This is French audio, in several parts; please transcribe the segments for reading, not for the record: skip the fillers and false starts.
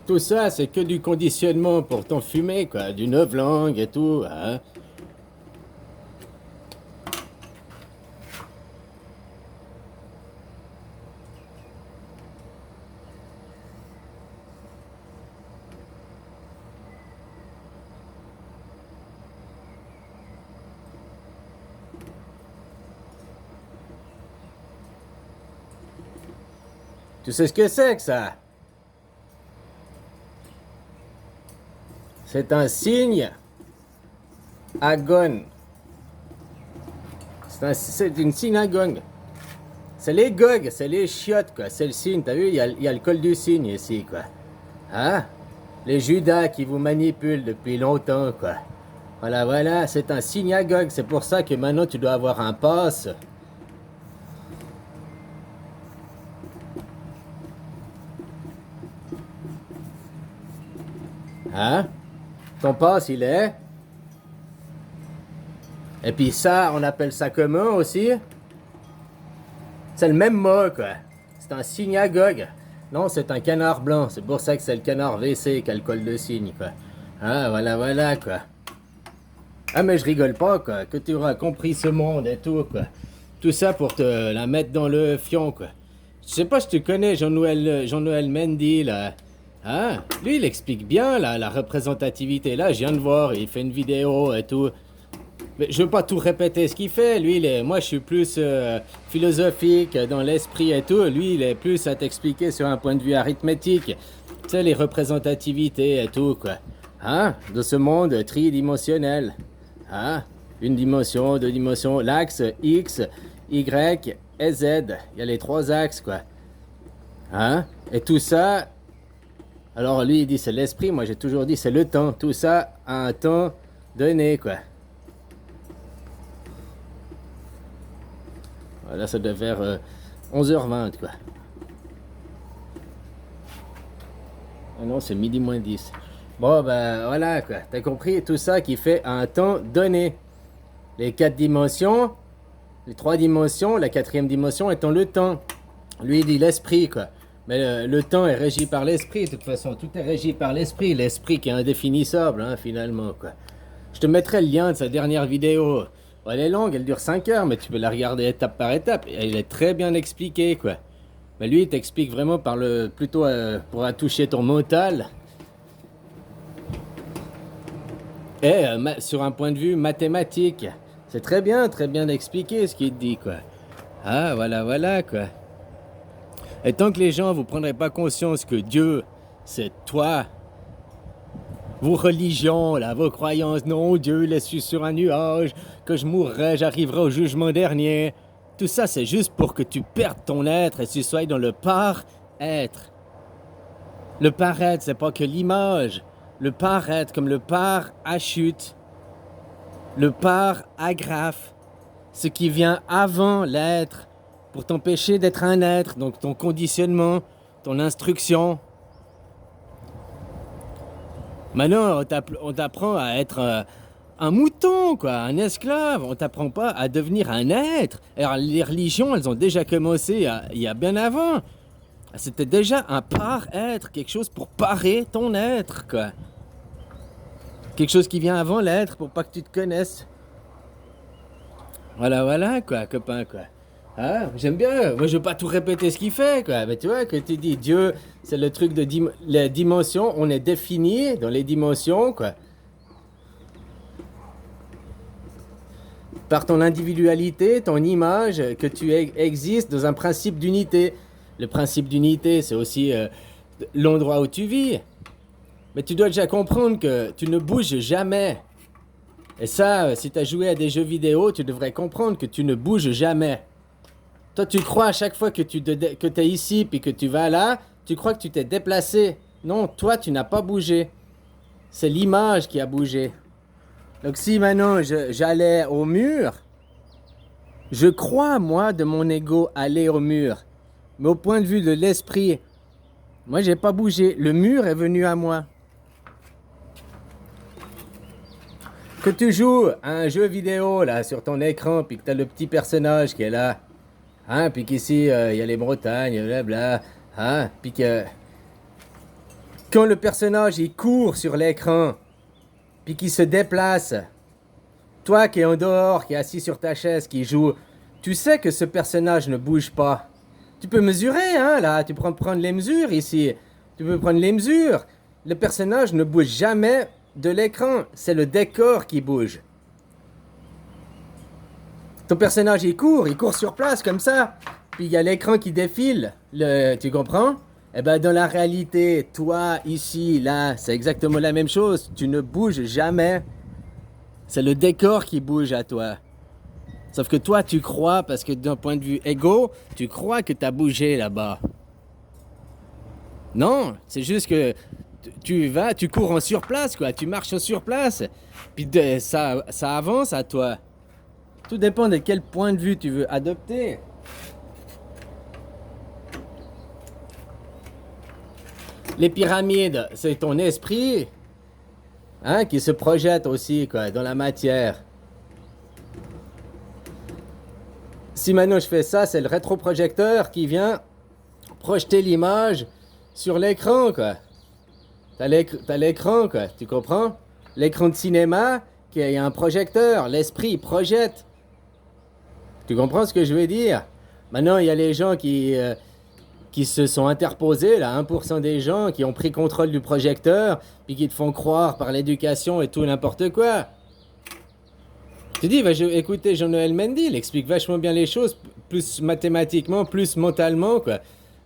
Tout ça, c'est que du conditionnement pour ton fumé, quoi. Du novlangue et tout, hein. Tu sais ce que c'est que ça? C'est un signe agone. C'est une synagogue. C'est les gogues, c'est les chiottes, quoi. C'est le signe, t'as vu, il y a le col du cygne ici, quoi. Hein? Les Judas qui vous manipulent depuis longtemps, quoi. Voilà, voilà, c'est un synagogue. C'est pour ça que maintenant tu dois avoir un pass. Hein? Ton pass, il est? Et puis ça, on appelle ça comment aussi? C'est le même mot, quoi. C'est un synagogue. Non, c'est un canard blanc. C'est pour ça que c'est le canard WC qui a le col de cygne, quoi. Ah, voilà, voilà, quoi. Ah, mais je rigole pas, quoi. Que tu auras compris ce monde et tout, quoi. Tout ça pour te la mettre dans le fion, quoi. Je sais pas si tu connais Jean-Noël Mendy, là. Hein? Lui, il explique bien, là, la représentativité. Là, je viens de voir, il fait une vidéo et tout. Mais je veux pas tout répéter ce qu'il fait. Lui, moi, je suis plus philosophique dans l'esprit et tout. Lui, il est plus à t'expliquer sur un point de vue arithmétique. Tu sais, les représentativités et tout, quoi. Hein? De ce monde tridimensionnel. Hein? Une dimension, deux dimensions, l'axe X, Y et Z. Il y a les trois axes, quoi. Hein? Et tout ça, alors lui, il dit c'est l'esprit. Moi, j'ai toujours dit c'est le temps. Tout ça a un temps donné, quoi. Là, ça doit faire 11h20, quoi. Ah non, c'est midi moins 10. Bon, ben voilà, quoi. T'as compris tout ça qui fait un temps donné. Les quatre dimensions, les trois dimensions, la quatrième dimension étant le temps. Lui, il dit l'esprit, quoi. Mais le temps est régi par l'esprit, de toute façon. Tout est régi par l'esprit. L'esprit qui est indéfinissable, hein, finalement, quoi. Je te mettrai le lien de sa dernière vidéo. Bon, elle est longue, elle dure 5 heures, mais tu peux la regarder étape par étape. Et elle est très bien expliquée, quoi. Mais lui, il t'explique vraiment plutôt pour toucher ton mental. Et sur un point de vue mathématique. C'est très bien expliqué ce qu'il te dit, quoi. Ah, voilà, voilà, quoi. Et tant que les gens vous prendraient pas conscience que Dieu, c'est toi, vos religions, là, vos croyances, non, Dieu laisse sur un nuage, que je mourrai, j'arriverai au jugement dernier. Tout ça, c'est juste pour que tu perdes ton être et tu sois dans le par-être. Le paraître, c'est pas que l'image. Le paraître, comme le par à chute. Le par agrafe. Ce qui vient avant l'être. Pour t'empêcher d'être un être. Donc ton conditionnement, ton instruction. Maintenant, on t'apprend à être un mouton, quoi, un esclave. On t'apprend pas à devenir un être. Alors les religions, elles ont déjà commencé il y a bien avant. C'était déjà un par-être, quelque chose pour parer ton être, quoi. Quelque chose qui vient avant l'être pour pas que tu te connaisses. Voilà, voilà, quoi, copain, quoi. Ah, j'aime bien. Moi, je veux pas tout répéter ce qu'il fait, quoi. Mais tu vois, que tu dis Dieu, c'est le truc de les dimensions. On est défini dans les dimensions, quoi. Par ton individualité, ton image, que tu existes dans un principe d'unité. Le principe d'unité, c'est aussi l'endroit où tu vis. Mais tu dois déjà comprendre que tu ne bouges jamais. Et ça, si tu as joué à des jeux vidéo, tu devrais comprendre que tu ne bouges jamais. Toi, tu crois à chaque fois que tu es ici puis que tu vas là, tu crois que tu t'es déplacé. Non, toi, tu n'as pas bougé. C'est l'image qui a bougé. Donc si maintenant j'allais au mur, je crois, moi, de mon ego, aller au mur. Mais au point de vue de l'esprit, moi, j'ai pas bougé. Le mur est venu à moi. Que tu joues à un jeu vidéo, là, sur ton écran, puis que t'as le petit personnage qui est là, hein, puis qu'ici, il y a les montagnes, blabla, hein, puis que Quand le personnage il court sur l'écran, puis qu'il se déplace, toi qui es en dehors, qui est assis sur ta chaise, qui joue, tu sais que ce personnage ne bouge pas. Tu peux mesurer, hein, là, tu peux prendre les mesures ici. Tu peux prendre les mesures. Le personnage ne bouge jamais de l'écran, c'est le décor qui bouge. Ton personnage il court sur place comme ça, puis il y a l'écran qui défile, tu comprends? Eh ben dans la réalité, toi ici, là, c'est exactement la même chose, tu ne bouges jamais. C'est le décor qui bouge à toi. Sauf que toi tu crois, parce que d'un point de vue égo, tu crois que tu as bougé là-bas. Non, c'est juste que tu cours en surplace, quoi, tu marches en surplace, puis ça avance à toi. Tout dépend de quel point de vue tu veux adopter. Les pyramides, c'est ton esprit, hein, qui se projette aussi, quoi, dans la matière. Si maintenant je fais ça, c'est le rétroprojecteur qui vient projeter l'image sur l'écran, quoi. T'as l'écran, quoi, tu comprends? L'écran de cinéma, qui a un projecteur, l'esprit projette. Tu comprends ce que je veux dire? Maintenant, il y a les gens qui se sont interposés, là, 1% des gens qui ont pris contrôle du projecteur, puis qui te font croire par l'éducation et tout n'importe quoi. Tu dis, écoutez Jean-Noël Mendy, il explique vachement bien les choses, plus mathématiquement, plus mentalement, quoi.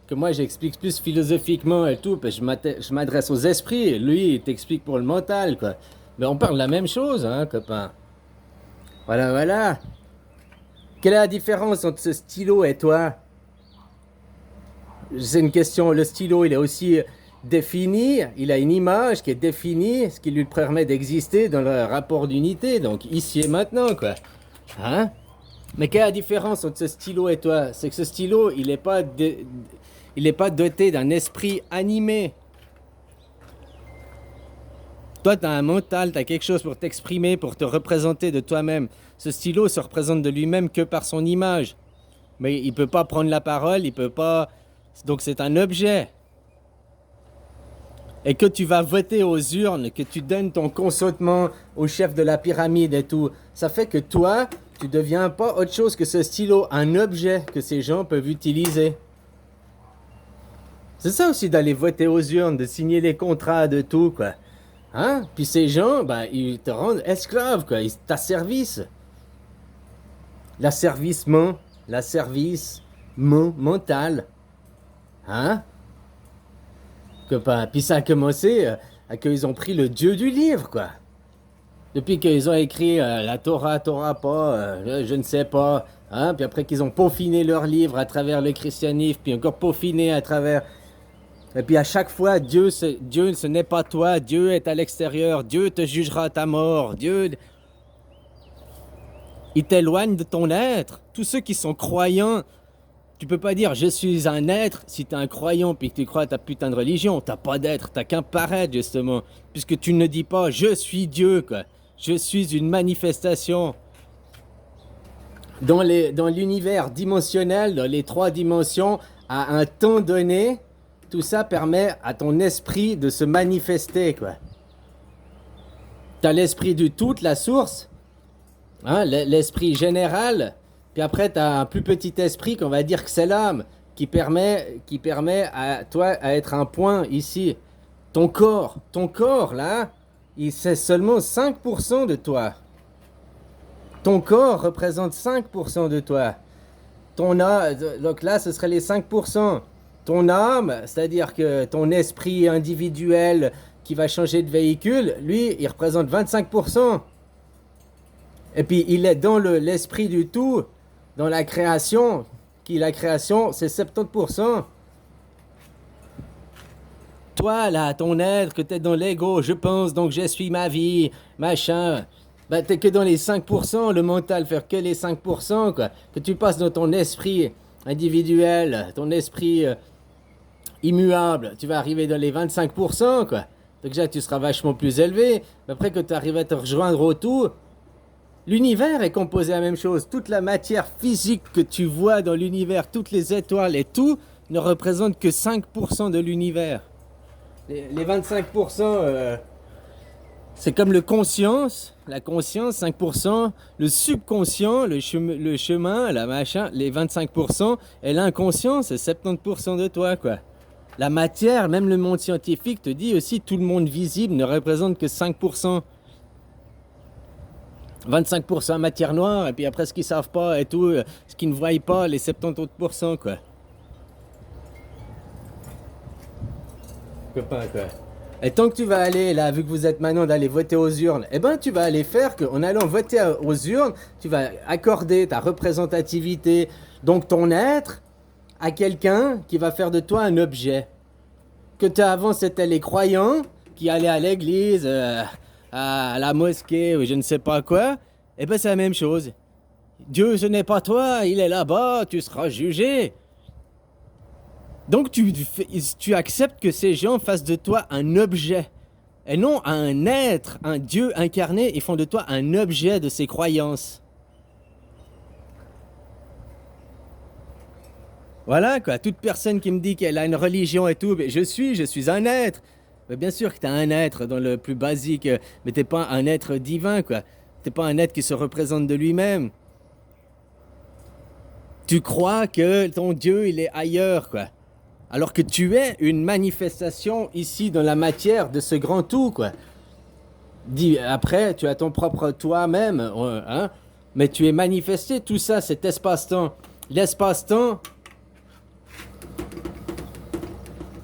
Que moi, j'explique plus philosophiquement et tout, parce que je m'adresse aux esprits, lui, il t'explique pour le mental, quoi. Mais on parle de la même chose, hein, copain. Voilà, voilà. Quelle est la différence entre ce stylo et toi? C'est une question, le stylo il est aussi défini, il a une image qui est définie, ce qui lui permet d'exister dans le rapport d'unité, donc ici et maintenant, quoi. Hein? Mais quelle est la différence entre ce stylo et toi? C'est que ce stylo, il n'est pas doté d'un esprit animé. Toi, tu as un mental, tu as quelque chose pour t'exprimer, pour te représenter de toi-même. Ce stylo se représente de lui-même que par son image. Mais il ne peut pas prendre la parole, il peut pas... Donc c'est un objet. Et que tu vas voter aux urnes, que tu donnes ton consentement au chef de la pyramide et tout, ça fait que toi, tu ne deviens pas autre chose que ce stylo, un objet que ces gens peuvent utiliser. C'est ça aussi d'aller voter aux urnes, de signer les contrats, de tout, quoi. Hein? Puis ces gens, ben, ils te rendent esclave, quoi. Ils t'asservissent. L'asservissement, mental. Hein? Puis ça a commencé à qu'ils ont pris le Dieu du livre, quoi. Depuis qu'ils ont écrit la Torah pas, je ne sais pas. Hein? Puis après qu'ils ont peaufiné leur livre à travers le christianisme, puis encore peaufiné à travers... Et puis à chaque fois, Dieu, ce n'est pas toi, Dieu est à l'extérieur, Dieu te jugera à ta mort, Dieu... Il t'éloigne de ton être. Tous ceux qui sont croyants, tu peux pas dire je suis un être si tu es un croyant puis que tu crois à ta putain de religion. T'as pas d'être, t'as qu'un paraître justement. Puisque tu ne dis pas je suis Dieu, quoi. Je suis une manifestation. Dans l'univers dimensionnel, dans les 3 dimensions, à un temps donné, tout ça permet à ton esprit de se manifester, quoi. T'as l'esprit du tout, la source, hein, l'esprit général, puis après t'as un plus petit esprit qu'on va dire que c'est l'âme, qui permet à toi à être un point ici. Ton corps là, c'est seulement 5% de toi. Ton corps représente 5% de toi. Donc là, ce serait les 5%. Ton âme, c'est-à-dire que ton esprit individuel qui va changer de véhicule, lui, il représente 25%. Et puis, il est dans l'esprit du tout, dans la création, la création, c'est 70%. Toi, là, ton être, que t'es dans l'ego, je pense, donc je suis ma vie, machin... Ben, t'es que dans les 5%, le mental, faire que les 5%, quoi. Que tu passes dans ton esprit individuel, ton esprit immuable, tu vas arriver dans les 25%, quoi. Donc déjà, tu seras vachement plus élevé. Mais après que tu arrives à te rejoindre au tout, l'univers est composé de la même chose. Toute la matière physique que tu vois dans l'univers, toutes les étoiles et tout, ne représentent que 5% de l'univers. Les 25%, c'est comme le conscience, la conscience, 5%, le subconscient, le chemin, la machin, les 25%, et l'inconscient, c'est 70% de toi, quoi. La matière, même le monde scientifique te dit aussi, tout le monde visible ne représente que 5%. 25% matière noire, et puis après ce qu'ils savent pas et tout, ce qu'ils ne voient pas, les 70 autres pourcents, quoi. Copain, quoi. Et tant que tu vas aller, là, vu que vous êtes maintenant d'aller voter aux urnes, eh ben tu vas aller faire qu'en allant voter aux urnes, tu vas accorder ta représentativité, donc ton être, à quelqu'un qui va faire de toi un objet. Que avant c'était les croyants qui allaient à l'église, à la mosquée ou je ne sais pas quoi, eh ben c'est la même chose. Dieu, ce n'est pas toi, il est là-bas, tu seras jugé. Donc tu acceptes que ces gens fassent de toi un objet, et non un être, un Dieu incarné, ils font de toi un objet de ces croyances. Voilà quoi, toute personne qui me dit qu'elle a une religion et tout, mais je suis un être. Mais bien sûr que tu es un être dans le plus basique, mais t'es pas un être divin quoi. T'es pas un être qui se représente de lui-même. Tu crois que ton Dieu il est ailleurs quoi. Alors que tu es une manifestation ici dans la matière de ce grand tout, quoi. Après, tu as ton propre toi-même, hein, mais tu es manifesté, tout ça, cet espace-temps.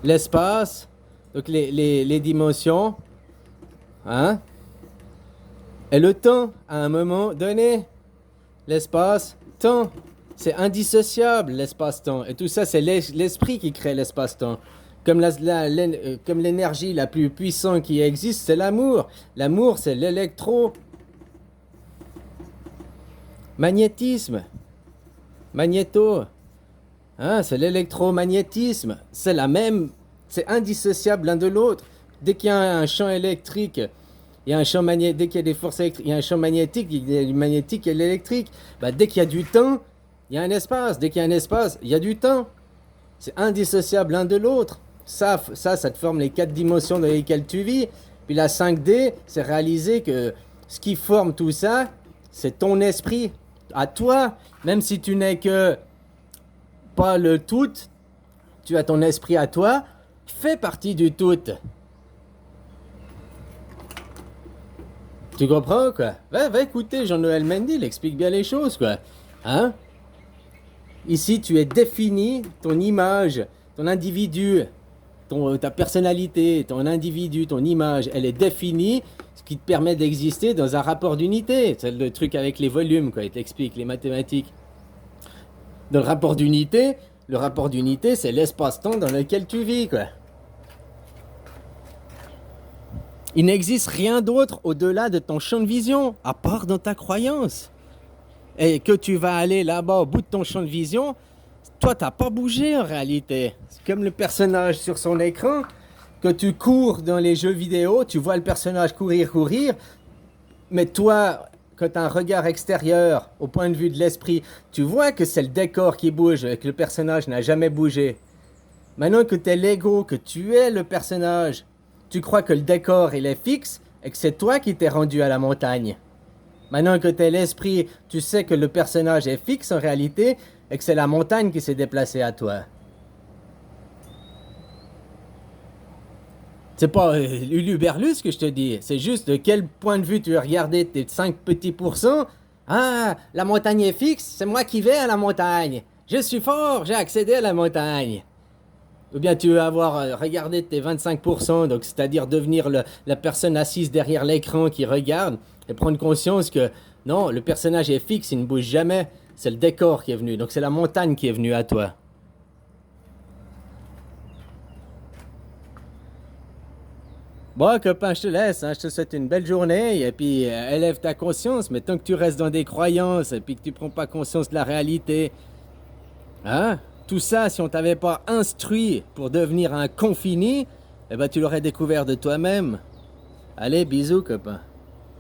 L'espace, donc les dimensions, hein, et le temps, à un moment donné. L'espace, temps. C'est indissociable, l'espace-temps. Et tout ça, c'est l'esprit qui crée l'espace-temps. Comme l'énergie la plus puissante qui existe, c'est l'amour. L'amour, c'est l'électromagnétisme. Magnéto. Hein, c'est l'électromagnétisme. C'est la même. C'est indissociable l'un de l'autre. Dès qu'il y a un champ électrique, il y a un champ magnétique. Dès qu'il y a des forces électriques, il y a un champ magnétique. Il y a du magnétique et l'électrique. Bah, dès qu'il y a du temps, il y a un espace. Dès qu'il y a un espace, il y a du temps. C'est indissociable l'un de l'autre. Ça te forme les 4 dimensions dans lesquelles tu vis. Puis la 5D, c'est réaliser que ce qui forme tout ça, c'est ton esprit. À toi, même si tu n'es que pas le tout, tu as ton esprit à toi, fait partie du tout. Tu comprends, quoi? Va écouter Jean-Noël Mendy, il explique bien les choses, quoi. Hein? Ici, tu es défini, ton image, ton individu, ta personnalité, ton individu, ton image, elle est définie, ce qui te permet d'exister dans un rapport d'unité. C'est le truc avec les volumes, quoi, il t'explique, les mathématiques. Dans le rapport d'unité, c'est l'espace-temps dans lequel tu vis, quoi. Il n'existe rien d'autre au-delà de ton champ de vision, à part dans ta croyance. Et que tu vas aller là-bas au bout de ton champ de vision, toi, t'as pas bougé en réalité. C'est comme le personnage sur son écran, que tu cours dans les jeux vidéo, tu vois le personnage courir, mais toi, quand tu as un regard extérieur, au point de vue de l'esprit, tu vois que c'est le décor qui bouge et que le personnage n'a jamais bougé. Maintenant que tu es l'ego, que tu es le personnage, tu crois que le décor il est fixe et que c'est toi qui t'es rendu à la montagne. Maintenant que tu es l'esprit, tu sais que le personnage est fixe en réalité et que c'est la montagne qui s'est déplacée à toi. C'est pas Luluberlu ce que je te dis, c'est juste de quel point de vue tu as regardé tes 5 petits pourcents. Ah, la montagne est fixe, c'est moi qui vais à la montagne. Je suis fort, j'ai accédé à la montagne. Ou bien tu veux avoir regardé tes 25%, donc c'est-à-dire devenir la personne assise derrière l'écran qui regarde et prendre conscience que non, le personnage est fixe, il ne bouge jamais, c'est le décor qui est venu, donc c'est la montagne qui est venue à toi. Bon, copain, je te laisse, hein, je te souhaite une belle journée et puis élève ta conscience, mais tant que tu restes dans des croyances et puis que tu prends pas conscience de la réalité, hein? Tout ça, si on t'avait pas instruit pour devenir un confini, eh ben tu l'aurais découvert de toi-même. Allez, bisous, copain.